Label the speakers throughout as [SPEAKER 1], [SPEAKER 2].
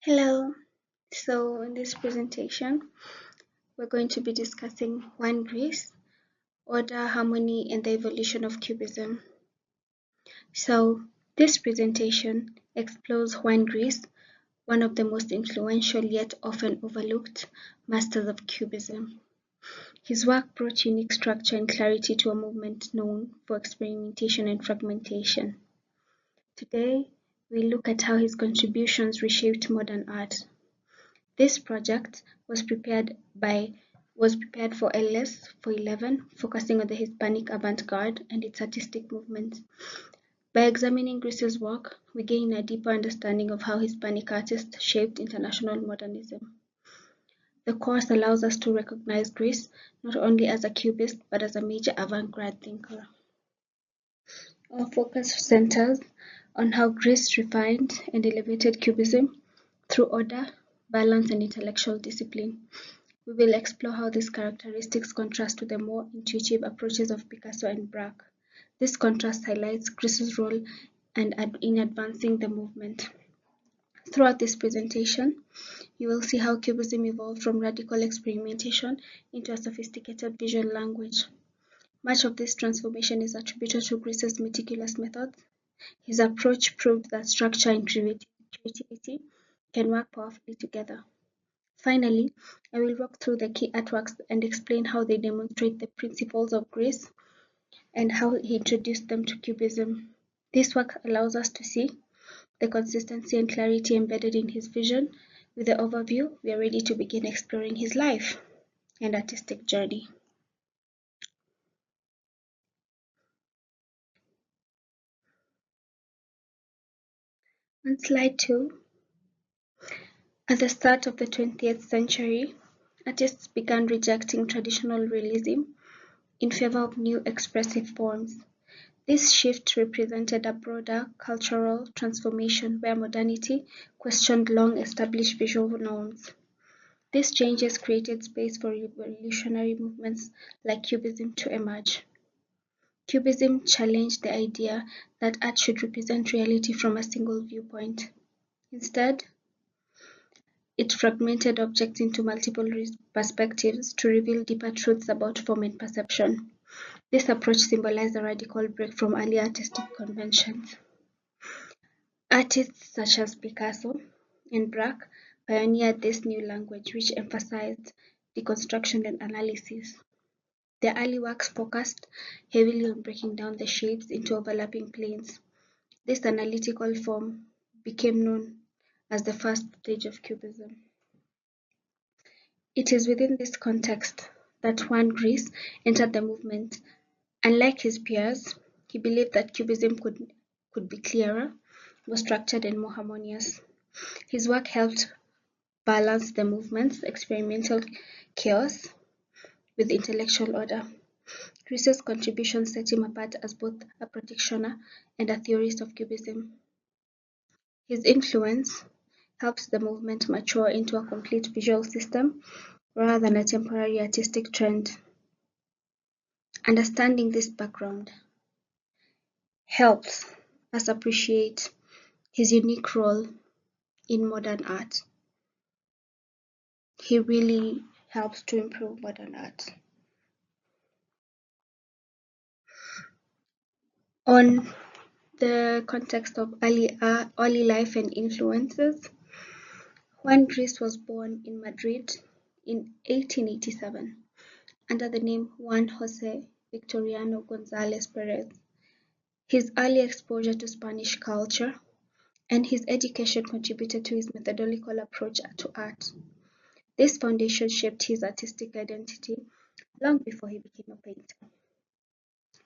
[SPEAKER 1] Hello. So in this presentation, we're going to be discussing Juan Gris, order, harmony, and the evolution of cubism. So this presentation explores Juan Gris, one of the most influential yet often overlooked masters of cubism. His work brought unique structure and clarity to a movement known for experimentation and fragmentation. Today, we look at how his contributions reshaped modern art. This project was prepared for LS for 11, focusing on the Hispanic avant-garde and its artistic movement. By examining Gris's work, we gain a deeper understanding of how Hispanic artists shaped international modernism. The course allows us to recognize Gris not only as a cubist but as a major avant-garde thinker. Our focus centers on how Gris refined and elevated cubism through order, balance, and intellectual discipline. We will explore how these characteristics contrast with the more intuitive approaches of Picasso and Braque. This contrast highlights Gris's role in advancing the movement. Throughout this presentation, you will see how Cubism evolved from radical experimentation into a sophisticated visual language. Much of this transformation is attributed to Gris's meticulous methods. His approach proved that structure and creativity can work powerfully together. Finally, I will walk through the key artworks and explain how they demonstrate the principles of Gris and how he introduced them to Cubism. This work allows us to see the consistency and clarity embedded in his vision. With the overview, we are ready to begin exploring his life and artistic journey. On slide 2, at the start of the 20th century, artists began rejecting traditional realism in favor of new expressive forms. This shift represented a broader cultural transformation where modernity questioned long-established visual norms. These changes created space for revolutionary movements like Cubism to emerge. Cubism challenged the idea that art should represent reality from a single viewpoint. Instead, it fragmented objects into multiple perspectives to reveal deeper truths about form and perception. This approach symbolized a radical break from early artistic conventions. Artists such as Picasso and Braque pioneered this new language, which emphasized deconstruction and analysis. Their early works focused heavily on breaking down the shapes into overlapping planes. This analytical form became known as the first stage of Cubism. It is within this context that Juan Gris entered the movement. Unlike his peers, he believed that Cubism could be clearer, more structured, and more harmonious. His work helped balance the movement's experimental chaos with intellectual order. Gris's contribution set him apart as both a practitioner and a theorist of Cubism. His influence helped the movement mature into a complete visual system rather than a temporary artistic trend. Understanding this background helps us appreciate his unique role in modern art. He really helps to improve modern art. On the context of early life and influences, Juan Gris was born in Madrid in 1887 under the name Juan José Victoriano González Pérez. His early exposure to Spanish culture and his education contributed to his methodical approach to art. This foundation shaped his artistic identity long before he became a painter.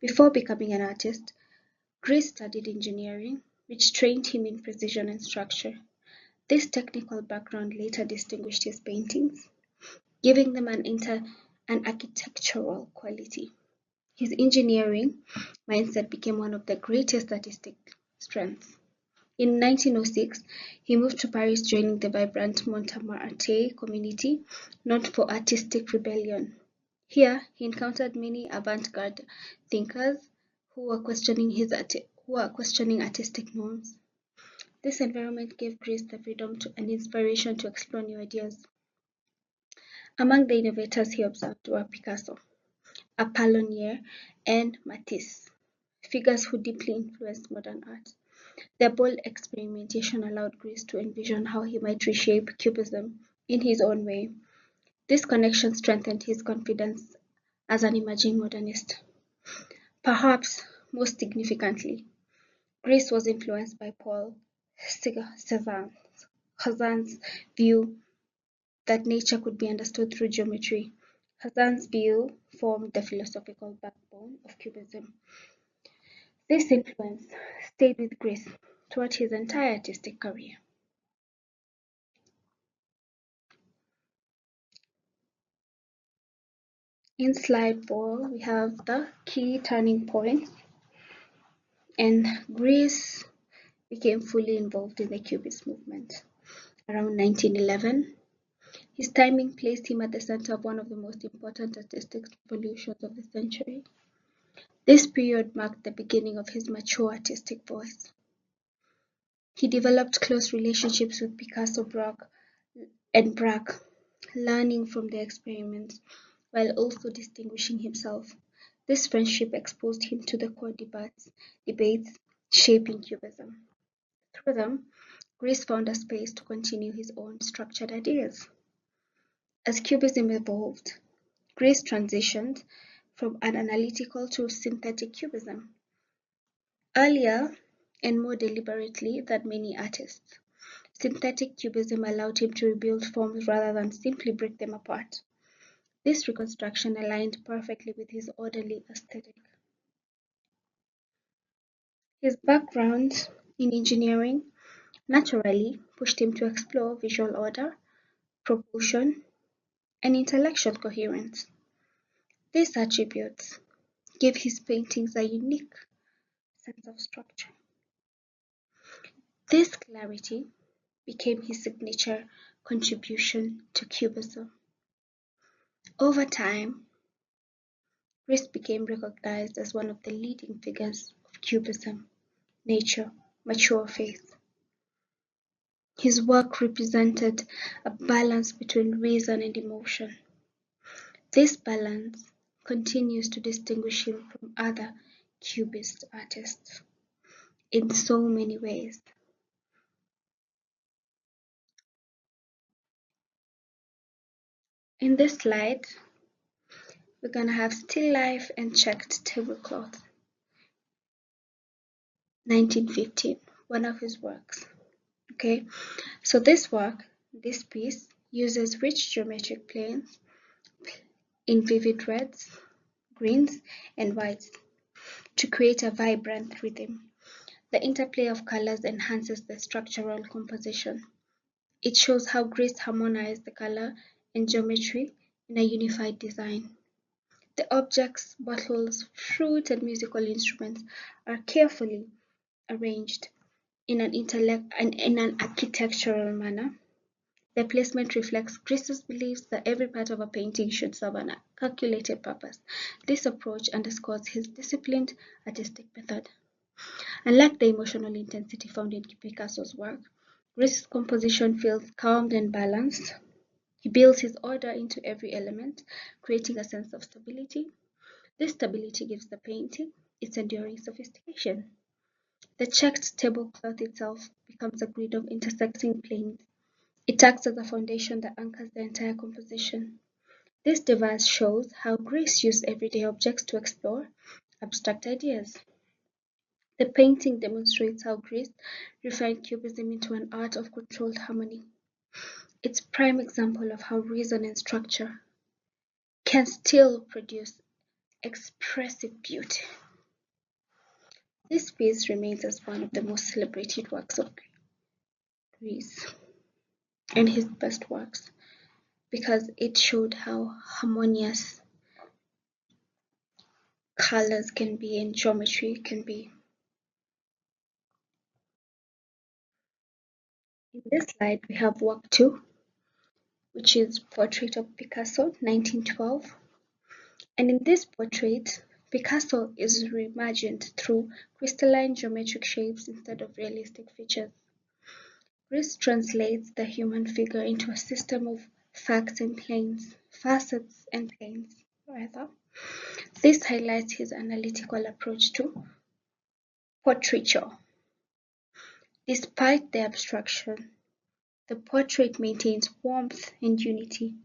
[SPEAKER 1] Before becoming an artist, Gris studied engineering, which trained him in precision and structure. This technical background later distinguished his paintings, giving them an architectural quality. His engineering mindset became one of the greatest artistic strengths. In 1906, he moved to Paris, joining the vibrant Montmartre community known for artistic rebellion. Here, he encountered many avant-garde thinkers who were questioning artistic norms. This environment gave Greece the freedom and inspiration to explore new ideas. Among the innovators he observed were Picasso, Apollinaire, and Matisse, figures who deeply influenced modern art. Their bold experimentation allowed Greece to envision how he might reshape Cubism in his own way. This connection strengthened his confidence as an emerging modernist. Perhaps most significantly, Greece was influenced by Paul Cézanne's view that nature could be understood through geometry. Cézanne's view formed the philosophical backbone of Cubism. This influence stayed with Greece throughout his entire artistic career. In slide 4, we have the key turning points, and Greece became fully involved in the Cubist movement around 1911. His timing placed him at the center of one of the most important artistic revolutions of the century. This period marked the beginning of his mature artistic voice. He developed close relationships with Picasso and Braque, learning from their experiments while also distinguishing himself. This friendship exposed him to the core debates shaping Cubism. Through them, Greece found a space to continue his own structured ideas. As Cubism evolved, Greece transitioned from an analytical to synthetic Cubism. Earlier and more deliberately than many artists, synthetic Cubism allowed him to rebuild forms rather than simply break them apart. This reconstruction aligned perfectly with his orderly aesthetic. His background in engineering naturally pushed him to explore visual order, proportion, and intellectual coherence. These attributes gave his paintings a unique sense of structure. This clarity became his signature contribution to Cubism. Over time, Greece became recognized as one of the leading figures of Cubism, mature faith. His work represented a balance between reason and emotion. This balance continues to distinguish him from other Cubist artists in so many ways. In this slide, we're going to have Still Life and Checked Tablecloth, 1915, one of his works. Okay, so this piece, uses rich geometric planes in vivid reds, greens, and whites to create a vibrant rhythm. The interplay of colors enhances the structural composition. It shows how Greece harmonized the color and geometry in a unified design. The objects, bottles, fruit, and musical instruments are carefully arranged in an architectural manner. The placement reflects Greece's beliefs that every part of a painting should serve a calculated purpose. This approach underscores his disciplined artistic method. Unlike the emotional intensity found in Picasso's work, Greece's composition feels calm and balanced. He builds his order into every element, creating a sense of stability. This stability gives the painting its enduring sophistication. The checked tablecloth itself becomes a grid of intersecting planes. It acts as a foundation that anchors the entire composition. This device shows how Greece used everyday objects to explore abstract ideas. The painting demonstrates how Greece refined Cubism into an art of controlled harmony. It's a prime example of how reason and structure can still produce expressive beauty. This piece remains as one of the most celebrated works of Greece and his best works because it showed how harmonious colors can be and geometry can be. In this slide, we have work 2, which is Portrait of Picasso, 1912. And in this portrait, Picasso is reimagined through crystalline geometric shapes instead of realistic features. Greece translates the human figure into a system of facets and planes, rather. This highlights his analytical approach to portraiture. Despite the abstraction, the portrait maintains warmth and unity.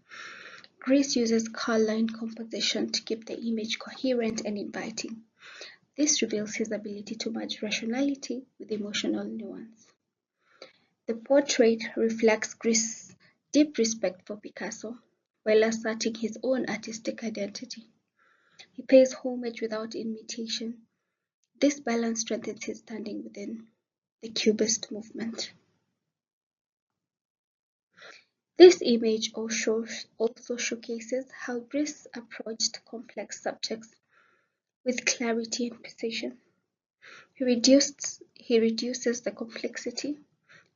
[SPEAKER 1] Greece uses color and composition to keep the image coherent and inviting. This reveals his ability to merge rationality with emotional nuance. The portrait reflects Greece's deep respect for Picasso, while asserting his own artistic identity. He pays homage without imitation. This balance strengthens his standing within the Cubist movement. This image also showcases how Greece approached complex subjects with clarity and precision. He reduces the complexity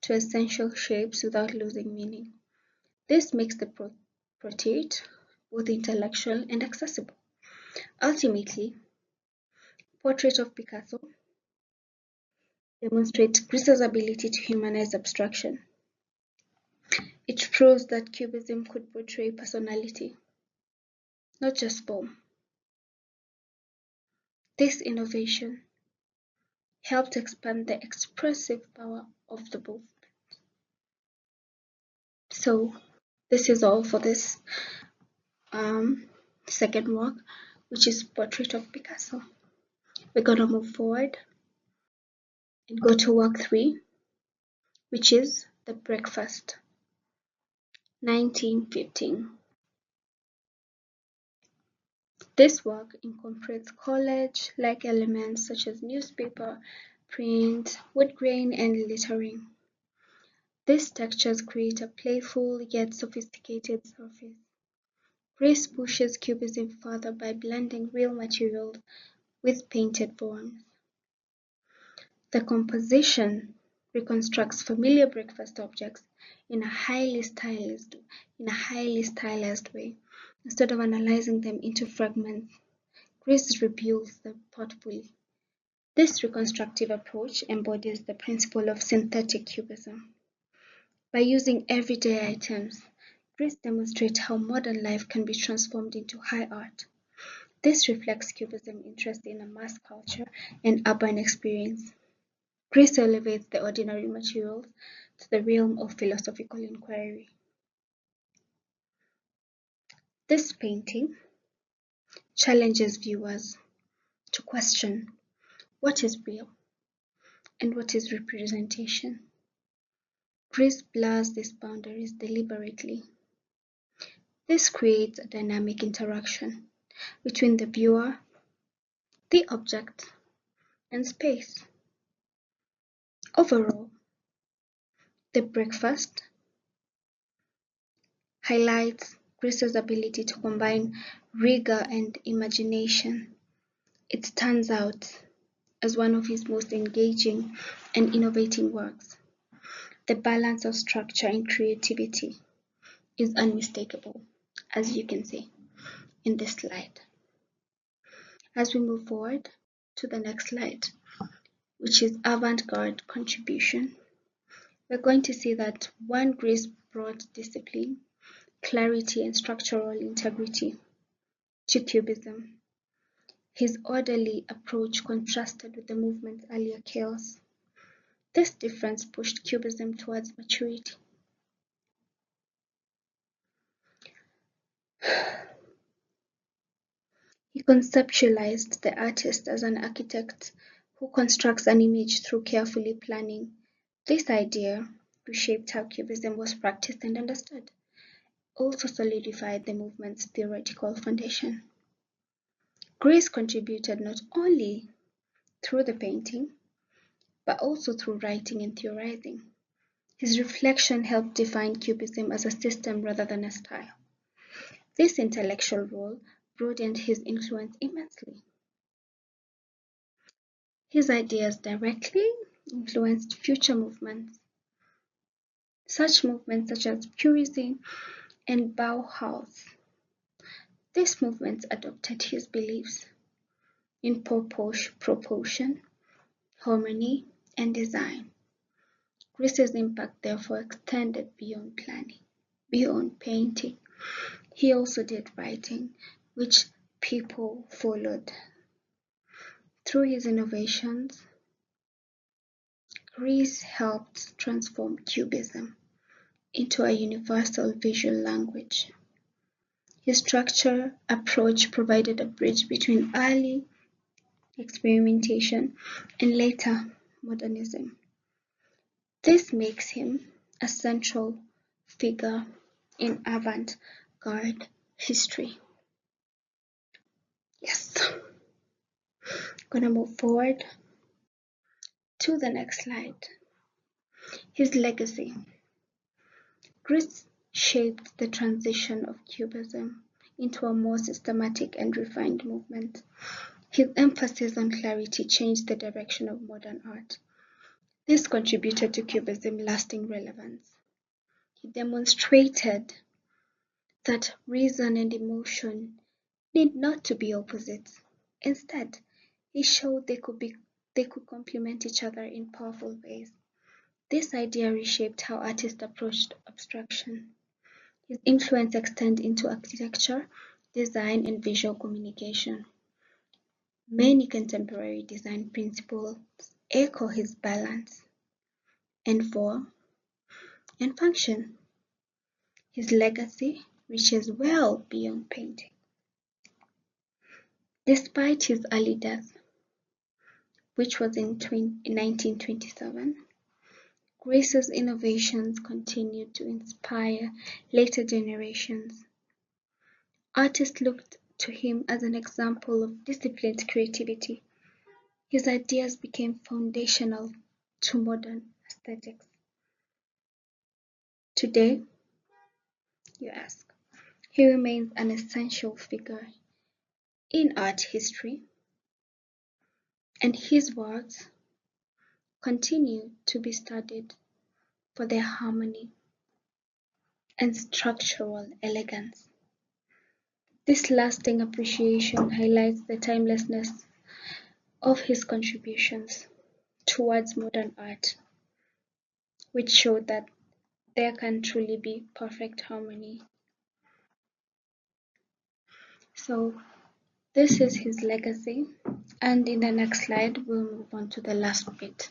[SPEAKER 1] to essential shapes without losing meaning. This makes the portrait both intellectual and accessible. Ultimately, Portrait of Picasso demonstrates Greece's ability to humanize abstraction. It proves that Cubism could portray personality, not just form. This innovation helped expand the expressive power of the movement. So this is all for this um, second work, which is Portrait of Picasso. We're gonna move forward and go to work 3, which is The Breakfast, 1915. This work incorporates collage-like elements such as newspaper, print, wood grain, and lettering. These textures create a playful yet sophisticated surface. Grace pushes Cubism further by blending real materials with painted forms. The composition reconstructs familiar breakfast objects in a highly stylized way. Instead of analyzing them into fragments, Grace rebuilds them thoughtfully. This reconstructive approach embodies the principle of synthetic cubism. By using everyday items, Grace demonstrates how modern life can be transformed into high art. This reflects Cubism's interest in a mass culture and urban experience. Grace elevates the ordinary materials to the realm of philosophical inquiry. This painting challenges viewers to question what is real and what is representation. Grace blurs these boundaries deliberately. This creates a dynamic interaction between the viewer, the object, and space. Overall, The Breakfast highlights Grace's ability to combine rigor and imagination. It stands out as one of his most engaging and innovating works. The balance of structure and creativity is unmistakable, as you can see in this slide. As we move forward to the next slide, which is avant-garde contribution, we're going to see that one Grace brought discipline, clarity, and structural integrity to Cubism. His orderly approach contrasted with the movement's earlier chaos. This difference pushed Cubism towards maturity. He conceptualized the artist as an architect who constructs an image through carefully planning. This idea reshaped how Cubism was practiced and understood, also solidified the movement's theoretical foundation. Grace contributed not only through the painting, but also through writing and theorizing. His reflection helped define Cubism as a system rather than a style. This intellectual role broadened his influence immensely. His ideas directly influenced future movements, such as Purism and Bauhaus. These movements adopted his beliefs in proportion, harmony, and design. Greece's impact therefore extended beyond painting. He also did writing, which people followed. Through his innovations, Greece helped transform cubism into a universal visual language. His structure approach provided a bridge between early experimentation and later modernism. This makes him a central figure in avant-garde history. Yes, gonna move forward to the next slide. His legacy. Greece shaped the transition of Cubism into a more systematic and refined movement. His emphasis on clarity changed the direction of modern art. This contributed to Cubism's lasting relevance. He demonstrated that reason and emotion need not to be opposites. Instead, he showed they could complement each other in powerful ways. This idea reshaped how artists approached abstraction. His influence extended into architecture, design, and visual communication. Many contemporary design principles echo his balance and form and function. His legacy reaches well beyond painting. Despite his early death, which was in 1927, Grace's innovations continued to inspire later generations. Artists looked to him as an example of disciplined creativity. His ideas became foundational to modern aesthetics. Today, you ask, he remains an essential figure in art history, and his works continue to be studied for their harmony and structural elegance. This lasting appreciation highlights the timelessness of his contributions towards modern art, which show that there can truly be perfect harmony. So this is his legacy, and in the next slide we'll move on to the last bit.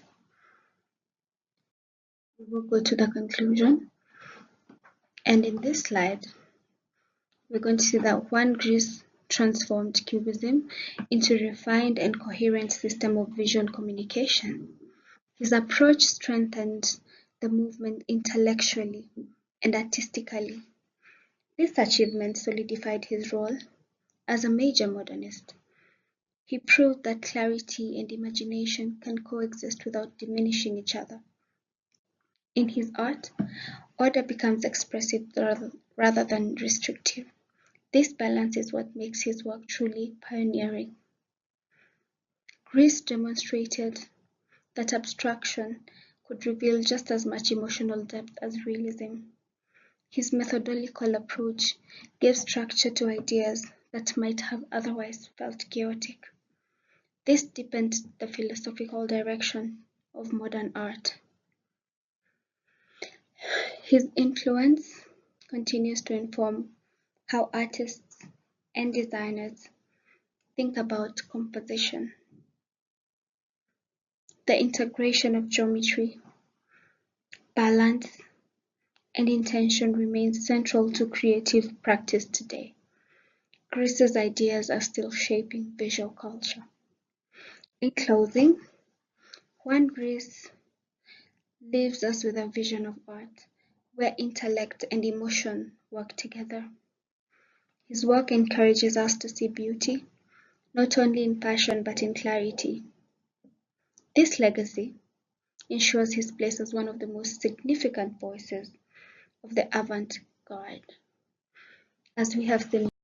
[SPEAKER 1] We will go to the conclusion, and in this slide we're going to see that one Greece transformed Cubism into a refined and coherent system of visual communication. His approach strengthened the movement intellectually and artistically. This achievement solidified his role as a major modernist. He proved that clarity and imagination can coexist without diminishing each other. In his art, order becomes expressive rather than restrictive. This balance is what makes his work truly pioneering. Greece demonstrated that abstraction could reveal just as much emotional depth as realism. His methodological approach gave structure to ideas that might have otherwise felt chaotic. This deepened the philosophical direction of modern art. His influence continues to inform how artists and designers think about composition. The integration of geometry, balance, and intention remains central to creative practice today. Greece's ideas are still shaping visual culture. In closing, Juan Gris leaves us with a vision of art where intellect and emotion work together. His work encourages us to see beauty, not only in passion but in clarity. This legacy ensures his place as one of the most significant voices of the avant-garde. As we have seen